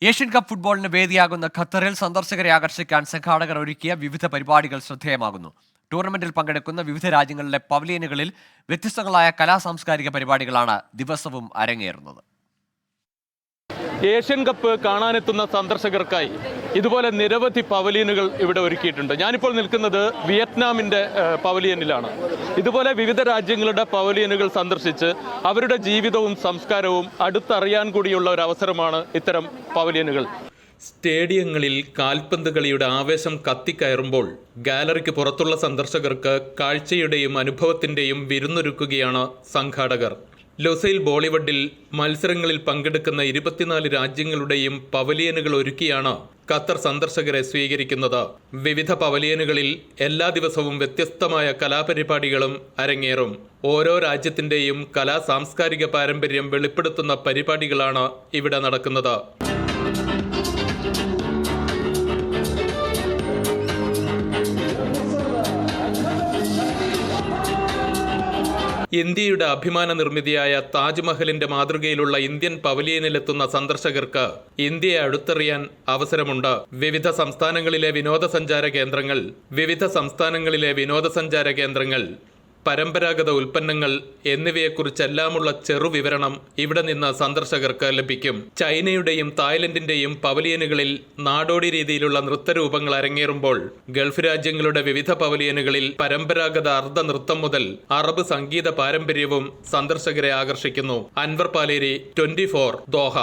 Asian cup ഫുട്ബോളിന് വേദിയാകുന്ന ഖത്തറിൽ സന്ദർശകരെ ആകർഷിക്കാൻ സംഘാടകർ ഒരുക്കിയ വിവിധ പരിപാടികൾ ശ്രദ്ധേയമാകുന്നു. ടൂർണമെന്റിൽ പങ്കെടുക്കുന്ന വിവിധ രാജ്യങ്ങളിലെ പവലിയനുകളിൽ വ്യത്യസ്തങ്ങളായ കലാസാംസ്കാരിക പരിപാടികളാണ് ദിവസവും അരങ്ങേറുന്നത്. ഏഷ്യൻ കപ്പ് കാണാനെത്തുന്ന സന്ദർശകർക്കായി ഇതുപോലെ നിരവധി പവലിയനുകൾ ഇവിടെ ഒരുക്കിയിട്ടുണ്ട്. ഞാനിപ്പോൾ നിൽക്കുന്നത് വിയറ്റ്നാമിൻ്റെ പവലിയനിലാണ്. ഇതുപോലെ വിവിധ രാജ്യങ്ങളുടെ പവലിയനുകൾ സന്ദർശിച്ച് അവരുടെ ജീവിതവും സംസ്കാരവും അടുത്തറിയാൻ കൂടിയുള്ള ഒരു അവസരമാണ് ഇത്തരം പവലിയനുകൾ. സ്റ്റേഡിയങ്ങളിൽ കാൽപന്ത് കളിയുടെ ആവേശം കത്തിക്കയറുമ്പോൾ ഗാലറിക്ക് പുറത്തുള്ള സന്ദർശകർക്ക് കാഴ്ചയുടെയും അനുഭവത്തിൻ്റെയും വിരുന്നൊരുക്കുകയാണ് സംഘാടകർ. ലൊസൈൽ ബോളിവുഡിൽ മത്സരങ്ങളിൽ പങ്കെടുക്കുന്ന 24 രാജ്യങ്ങളുടെയും പവലിയനുകൾ ഒരുക്കിയാണ് ഖത്തർ സന്ദർശകരെ സ്വീകരിക്കുന്നത്. വിവിധ പവലിയനുകളിൽ എല്ലാ ദിവസവും വ്യത്യസ്തമായ കലാപരിപാടികളും അരങ്ങേറും. ഓരോ രാജ്യത്തിൻ്റെയും സാംസ്കാരിക പാരമ്പര്യം വെളിപ്പെടുത്തുന്ന പരിപാടികളാണ് ഇവിടെ നടക്കുന്നത്. ഇന്ത്യയുടെ അഭിമാന നിർമ്മിതിയായ താജ്മഹലിന്റെ മാതൃകയിലുള്ള ഇന്ത്യൻ പവലിയനിലെത്തുന്ന സന്ദർശകർക്ക് ഇന്ത്യയെ അടുത്തറിയാൻ അവസരമുണ്ട്. വിവിധ സംസ്ഥാനങ്ങളിലെ വിനോദസഞ്ചാര കേന്ദ്രങ്ങൾ, പരമ്പരാഗത ഉൽപ്പന്നങ്ങൾ എന്നിവയെക്കുറിച്ചെല്ലാമുള്ള ചെറുവിവരണം ഇവിടെ നിന്ന് സന്ദർശകർക്ക് ലഭിക്കും. ചൈനയുടെയും തായ്ലൻഡിന്റെയും പവലിയനുകളിൽ നാടോടി രീതിയിലുള്ള നൃത്തരൂപങ്ങൾ അരങ്ങേറുമ്പോൾ ഗൾഫ് രാജ്യങ്ങളുടെ വിവിധ പവലിയനുകളിൽ പരമ്പരാഗത അർദ്ധനൃത്തം മുതൽ അറബ് സംഗീത പാരമ്പര്യവും സന്ദർശകരെ ആകർഷിക്കുന്നു. അൻവർ പാലേരി, 24, ദോഹ.